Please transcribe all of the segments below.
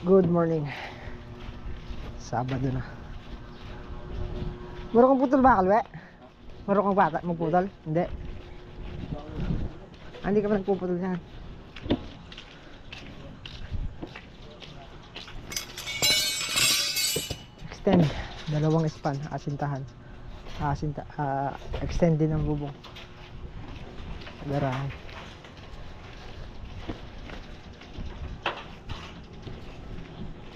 Good morning. Sabado na. Marunong putol ba, Kalwe? Marunong kang bata magputol? Hindi. Hindi ka pa nagpuputol dyan. Extend. Dalawang span. Asintahan. Extend din ang bubong. Garahe.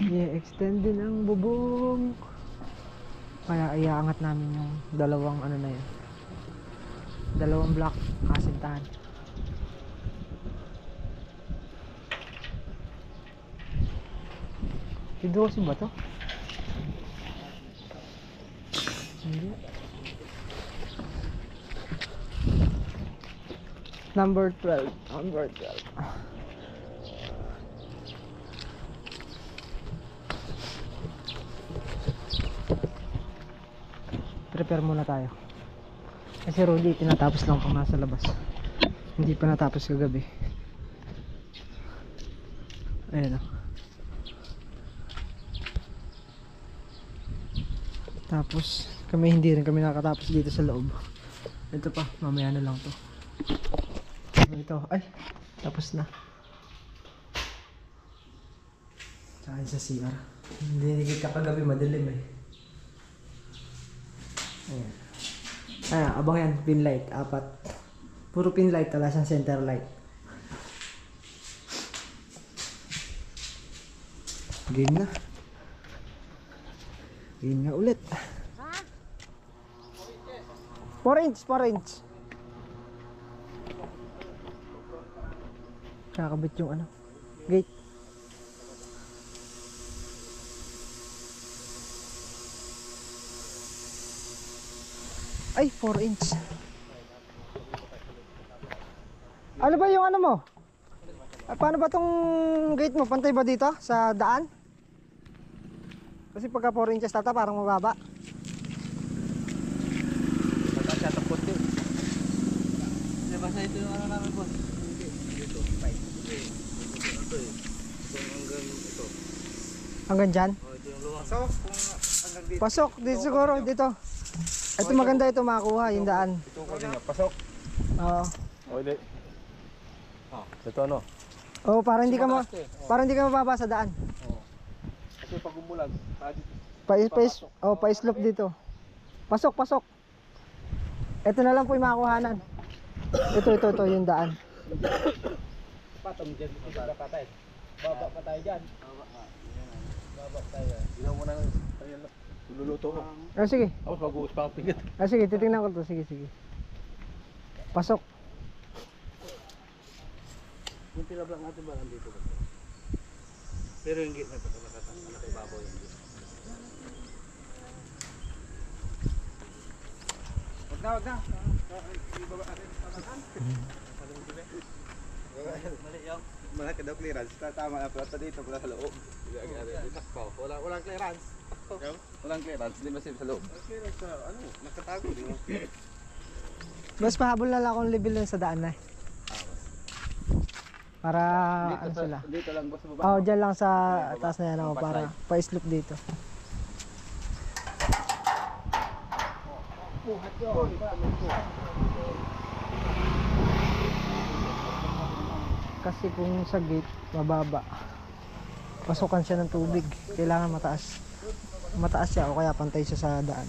I-extend din ang bubong. Kaya iaangat namin yung dalawang ano na yun. Dalawang block kasintahan. Dito kasi ba to? Hindi. Number 12. Number 12. Prepare muna tayo. Kasi Rudy, tinatapos lang pang nasa labas. Hindi pa natapos kagabi. Ayan o. Tapos, hindi rin kami nakatapos dito sa loob. Ito pa, mamaya na lang to. Ito, ay, tapos na. Tsaka sa CR. Hindi kita kagabi, madilim eh. Ayan. Abang yan, pin light, 4. Puro pin light, wala siyang center light. Game na. Game na ulit. 4 inch, 4 inch. Kakabit yung ano, gate. Ay, 4 inch. Ano ba yung ano mo? Paano ba tong gate mo? Pantay ba dito sa daan? Kasi pagka 4 inches tata parang mababa. Pagka siya tapos din. Diba sa ito yung ano namin po? Dito, 5. Ito eh. Hanggang ito. Hanggang dyan? Oh, ito yung luwang. So, kung hanggang dito. Pasok, dito siguro, dito. Ito maganda ito makakuha, yung daan. Ito ko din nga, pasok. Oo. O, hindi. Ito ano? Oo, para hindi ka mababa sa daan. Kasi pag umulag, Pa-slope dito. Pasok, pasok. Ito na lang po yung makakuhanan. Ito yung daan. Patong dyan, hindi ba patay? Baba pa tayo dyan. Baba tayo. Ginaw mo na luluto mo. Sige. Tapos mag-uus pa ang pingit. Sige, titingnan ko to. Sige. Pasok. Yung pinablang natin ba nandito ba? Pero yung gate na ito, nakaibabaw yung gate. Wag na. Ibaba natin. Mali yung. Malaki daw clearance. Tama na pala dito pala sa loob. Walang clearance. Walang clearance, hindi masip sa loob. Clearance sa ano, nakatago din. Mas pahabol na lang akong level lang sa daan na. Para Dito ano sila. Dito lang ba sa baba? Oo, dyan lang sa taas na yan ako para pa-slope dito. Kasi kung sa gate, mababa. Pasukan siya ng tubig. Kailangan mataas. Mataas siya o kaya pantay siya sa daan.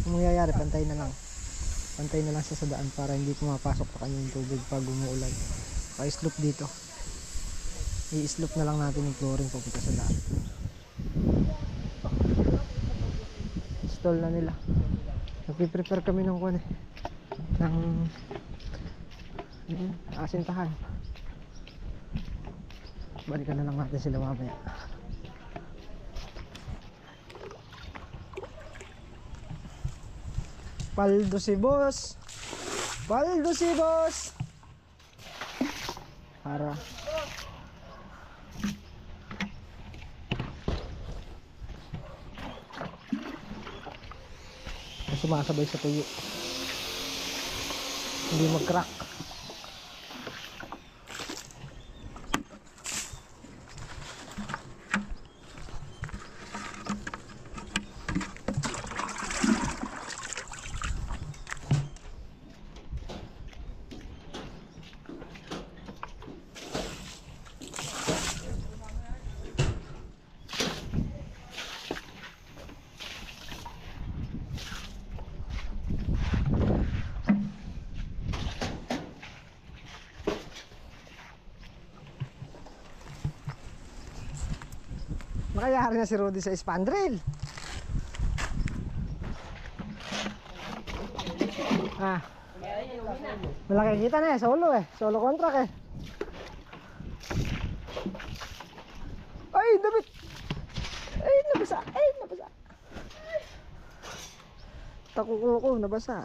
Kung mangyayari, pantay na lang. Pantay na lang siya sa daan para hindi pumapasok pa kanya yung tubig pag umuulan. Pa-slope dito. I-slope na lang natin yung flooring papunta sa daan. Install na nila. Nagpiprepare kami ng kuwan eh. Ng asintahan. Balikan na lang natin sila mamaya. Paldo si boss. Para sumasabay sa tuyo. Hindi mag-crack. Makayari na si Rudy sa spandrel. Ah. Malaki kita na eh, solo eh. Solo contract eh. Ay, David! Ay, nabasa! Ay, nabasa! Takukuko, nabasa.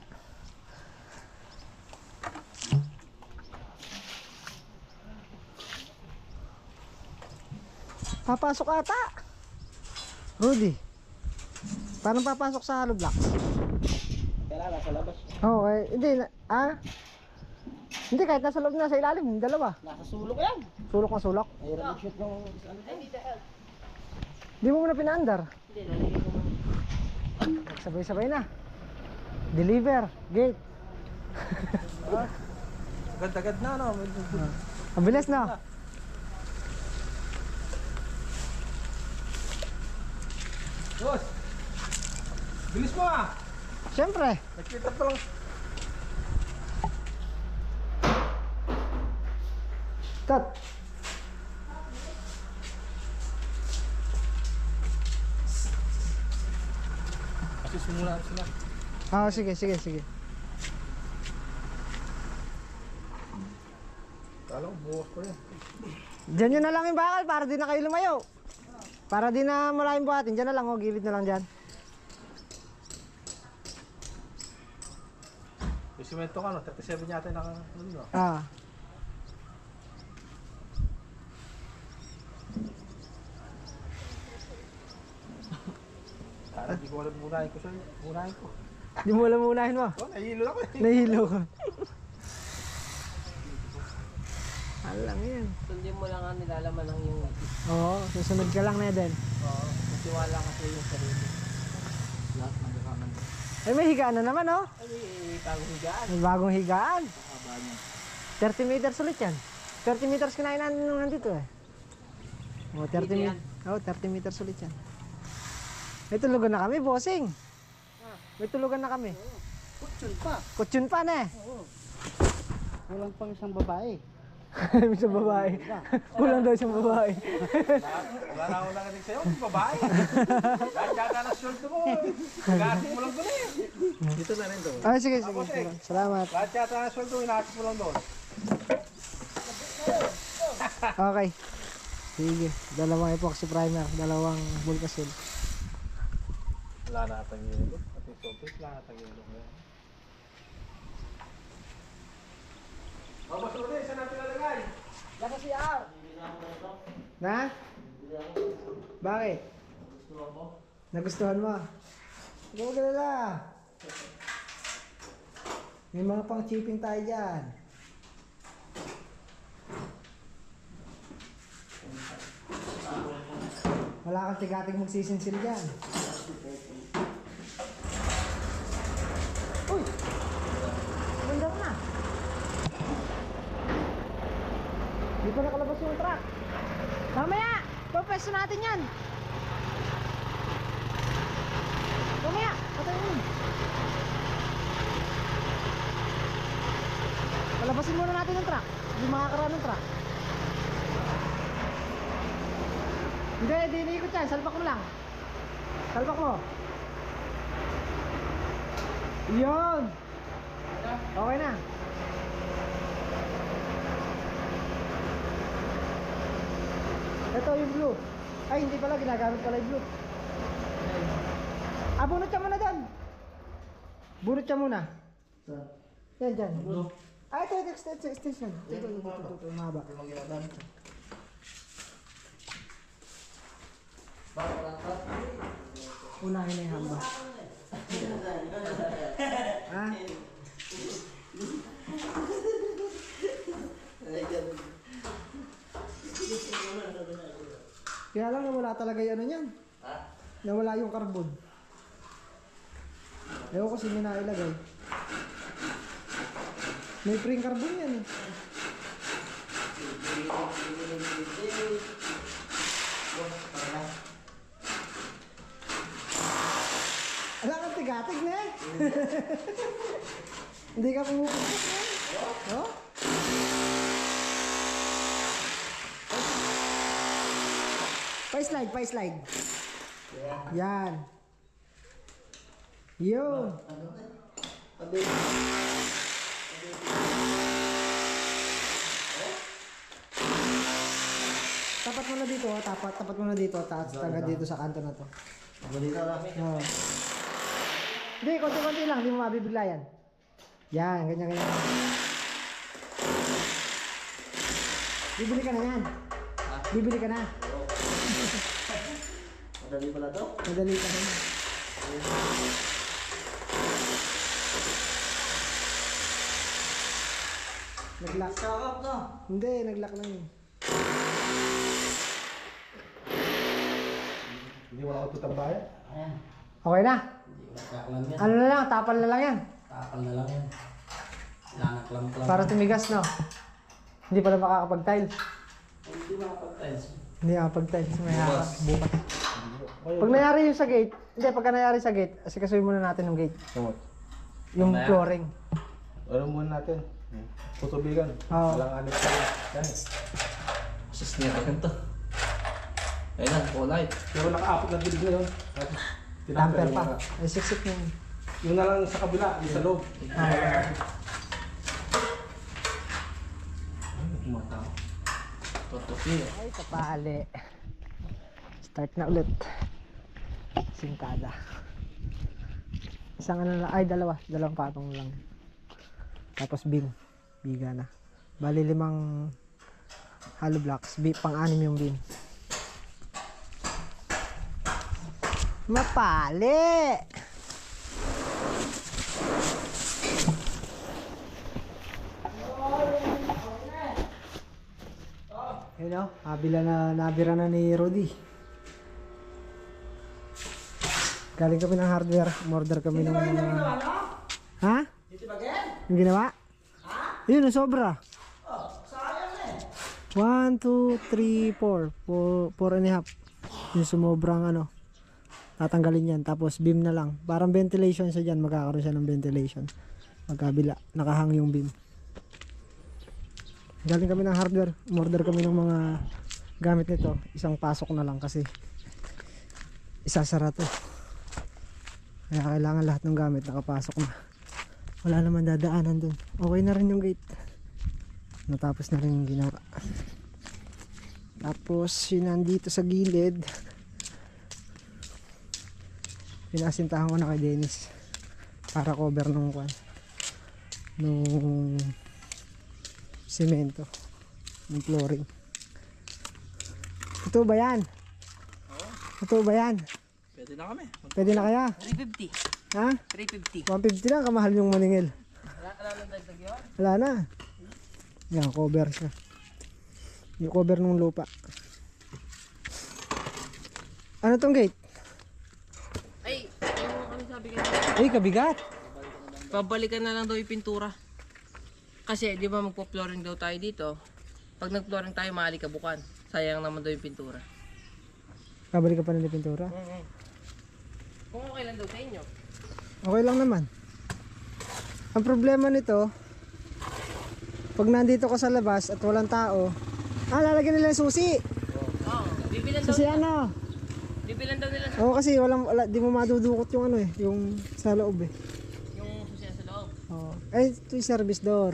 Papasok ata. Rudy. Paano papasok sa hollow blocks? Kailangan nasa labas. Oo, hindi na, hindi, kahit nasa loob na, sa ilalim, dalawa. Nasa sulok yan. Sulok na sulok. Ay, shoot ng Di mo muna pinaandar. Hindi, lalagay ko muna. Sabay-sabay na. Deliver, gate. Agad-agad na, no? Ang bilis na. Boss! Bilis mo ah! Siyempre. Nakita pa lang. Tat. Kasi simula sila. Sige, sige, sige. Kala ko bukas ko yan. Diyan yun na lang yung bakal para di na kayo lumayo. Para di na maraming buhatin. Diyan na lang, gilid na lang dyan. Yung simento ka, no? 37 yata yung no? Ah. Kala di ko alam munahin ko sa'yo. Munahin ko. Di mo alam unahin mo. Oh, nahihilo ako eh. Nahilo ka. Alam yan. Sundin mo lang ang nilalaman ng yung Oo, susunod ka lang na din. tiwala ka sa iyong sarili. Lahat ng gakaman. Eh, may higaan na naman, oh. Ano yung bagong higaan? May bagong higaan. Haba niya. 30 meters ulit yan. 30 meters kinain natin nung nandito eh. Oh, 30 Dito yan? Oh, 30 meters ulit yan. May tulugan na kami, bossing. May tulugan na kami. Kutsyon pa. Kutsyon pa na eh. Walang pang isang babae. Isang babae. Kulang daw isang babae. Wala na akong nakanig sa'yo, babae. Kahit yata na sweldo mo. Pag-aasik mo lang doon eh. Dito na rin doon. Ah, sige, sige. Salamat. Kahit yata na sweldo, inaasik mo lang doon. Okay. Sige. Dalawang epoxy primer, dalawang Volcasil. Wala na atang yelo. At yung sopas, wala na atang yelo. Oh, mas ulit, saan natin lalagay? Lasa si R. Na? Bakit? Nagustuhan mo? Huwag mo galala. May mga pang chipping tayo dyan. Wala kang tigating magsisinsil dyan. Uy! Bundok na. Di pa nakalabas yung truck. Mamaya! Pupwesto natin yan. Mamaya! Patayin mo. Palabasin muna natin yung truck. Hindi makakaraan ng truck. Hindi, hindi iniikot yan. Salpak mo lang. Salpak mo. Yun! Okay na. Ito yung blue. Ay, hindi pala. Ginagamit pala yung blue. Ah, bunot ka muna dyan. Bunot ka muna. Yan, dyan. Ah, ito, extension. Ito, mahaba. Unahin na yung hamba. Ha? Kaya lang nawala talaga yung ano niyan. Nawala yung carbon. Ewan ko sino na ilagay. May pring carbon yan eh. Alam kang tigatig na eh. Hindi ka pumupunta eh. Oh? Pa-slide, pa-slide. Yan. Yun. Tapat mo na dito, tapat mo na dito, tagad dito sa kanto na to. Oo. Hindi, konti-konti lang, hindi mo mabibigla yan. Yan, ganyan. Bibili ka na yan. Bibili ka na. Madali pala to. Madali ka na. Nag-lock. Sarap no? Hindi, nag-lock lang yun. Hindi wala ko tutambayan. Ayan. Okay na? Hindi magkaklam yan. Ano na lang, tapal na lang yan. Tapal na lang yan. Lanaklam-klam. Para tumigas, no? Hindi pala makakapag-tile. Hindi makapag-tiles. Hindi makakapag-tile. May bukas. Pag nangyari yung sa gate, hindi, pagka nangyari sa gate, asikasuhin muna natin yung gate. Oo. Yung Mamaya. flooring. Ano muna natin? Putubigan. Oo. Walang anit pa. Yan. Sus niya ka to. Ayun na, kulay. Pero naka-apot na dilig na yun. Tamper pa. Ay, siksik na yun. Yung na lang sa kabila, yung sa loob. Kumataw. Totopi. Ay, kapali. Start na ulit. Singkada. Isang ano lang, ay dalawang patong lang. Tapos beam. Biga na. Bali 5 hollow blocks. Pang-anim yung beam. Mapali! Yun o, nabira na ni Rudy. Galing kami ng hardware, order kami ng mga... Ha? Yung ginawa? Yun, ang sobra. Sayang eh. 1, 2, 3, 4. 4 and a half. Yung sumobrang ano. Tatanggalin yan. Tapos beam na lang. Parang ventilation siya dyan. Magkakaroon siya ng ventilation. Magkabila. Nakahang yung beam. Galing kami ng hardware. Order kami ng mga gamit nito. Isang pasok na lang kasi isasara to. Kaya kailangan lahat ng gamit nakapasok na. Wala naman dadaanan dun. Okay na rin yung gate. Natapos na rin yung ginawa. Tapos yun nandito sa gilid. Pinasintahan ko na kay Dennis para cover nung semento, ng flooring. Ito ba yan? Ito ba yan? Pwede na kami. Pwede na kaya? 350. Ha? 350. 150 lang, kamahal yung maningil. Wala nang dagdag yun? Wala na. Yan, cover siya. Yung cover ng lupa. Ano tong gate? Ay, yung ano sabi ka Ay, kabigat. Pabalikan na lang daw yung pintura. Kasi di ba magpo-flooring daw tayo dito. Pag nag-flooring tayo, maalikabukan. Sayang naman daw yung pintura. Kabalik ka pa ng pintura? Kung okay lang daw sa inyo. Okay lang naman. Ang problema nito, pag nandito ka sa labas at walang tao, lalagyan nila yung susi. Oo, bibilan daw Susi nila. ano? Bibilan daw nila Oo, kasi di mo madudukot yung ano eh, yung sa loob eh. yung susiyan sa loob. Oo. Eh, ito yung service door.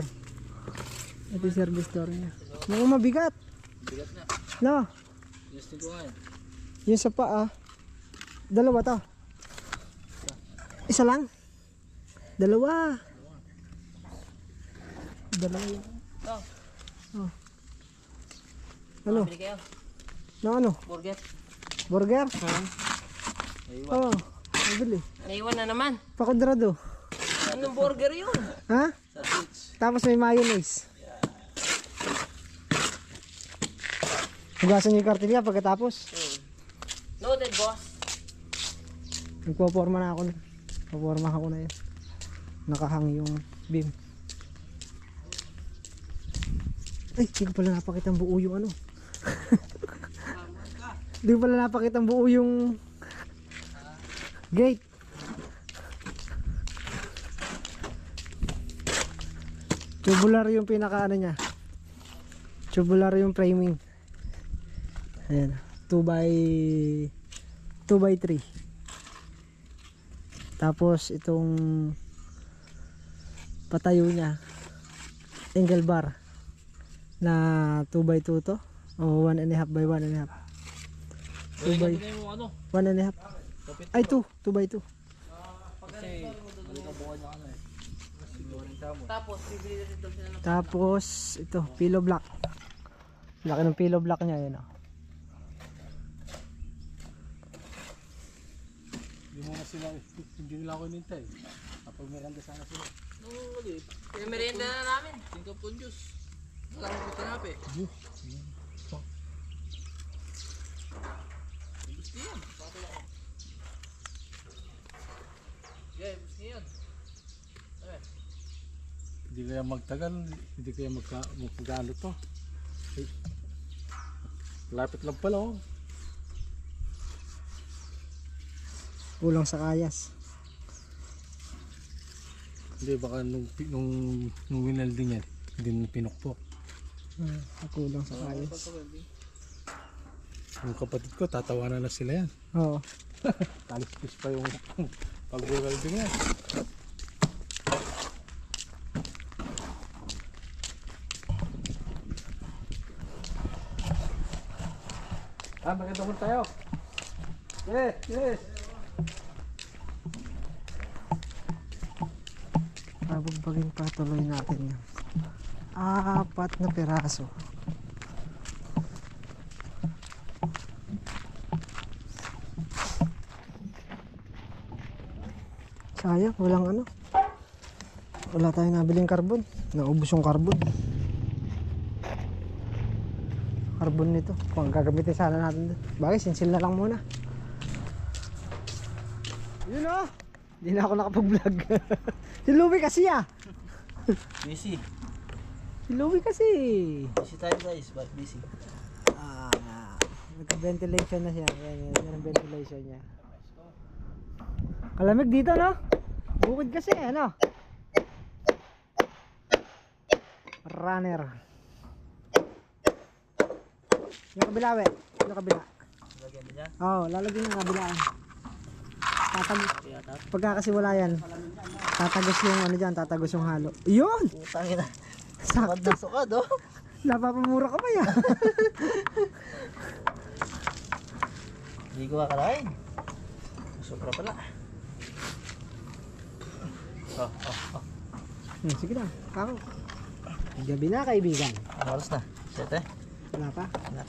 Ito yung service door niya. Mga mabigat. Bigat na. No? Just to go on. Yung sa paa. Dalawa to. Isa lang? Dalawa. Dalawa lang. Ito, Oh. Ano? bili kayo. No, ano? Burger. Burger? Oo. Oh, bili. Naiwan na naman. Pakudrado. Anong burger yun? Ha? Tapos may mayonnaise. Hugasan niyo yung kartilya pagkatapos. Noted, boss. Nagpo-forma na ako. Paporma ako na yan. Nakahang yung beam. Ay, hindi ko pala napakita ang buo yung ano. Hindi ko pala napakita ang buo yung gate. Tubular yung pinaka ano niya. Tubular yung framing. Ayan. 2x3. Tapos itong patayo niya angle bar na 2x2 to o 1.5 by 1.5. 2 by 1.5. Ay 2x2. Tapos, bibili na rin daw sila ng Tapos ito, pillow block. Laki ng pillow block niya yun. Hindi mo na sila, hindi nila ako nintay. Kapag meranda sana sila. Kaya merienda na namin. Tingka po juice. Wala akong pitanapi. Gusto yan. Patula ko. Yeah, gusto yan. Hindi kaya magtagal, hindi kaya magkagalo to. Ay, lapit lang pala oh. Kulang sa kayas. Hindi baka nung winelding yan, hindi mo pinukpok. Kulang sa kayas. Yung kapatid ko, tatawanan na sila yan. Oo. Talispis pa yung pag-welding yan. Maganda mo tayo. Yes. Pabugbagin pa, tuloy natin yan. 4 na piraso. Sayang, walang ano. Wala tayong nabiling carbon. Naubos yung carbon. Carbon nito. Kung gagamitin sana natin doon. Bagay, sinsil na lang muna. Yun o! Hindi na ako nakapag-vlog. Si Louie kasi Busy. Si Louie kasi. Busy tayo guys, but busy. Nagka-ventilation na siya. Yan ang ventilation niya. Kalamig dito, no? Bukid kasi, ano? Runner. Yung kabila, we. Yung kabila. Lagyan mo niya. Oo, lalagyan yung kabila. Pagka kasi wala yan, tatagos yung ano dyan, tatagos yung halo. Yun! Putang ina. Sakto. Sukad na sukad oh. Napapamura ka pa yan. Hindi ko akalain. Sobra pala. Sige na, ako. Gabi na kaibigan. Ano oras na? 7? Wala pa? Wala.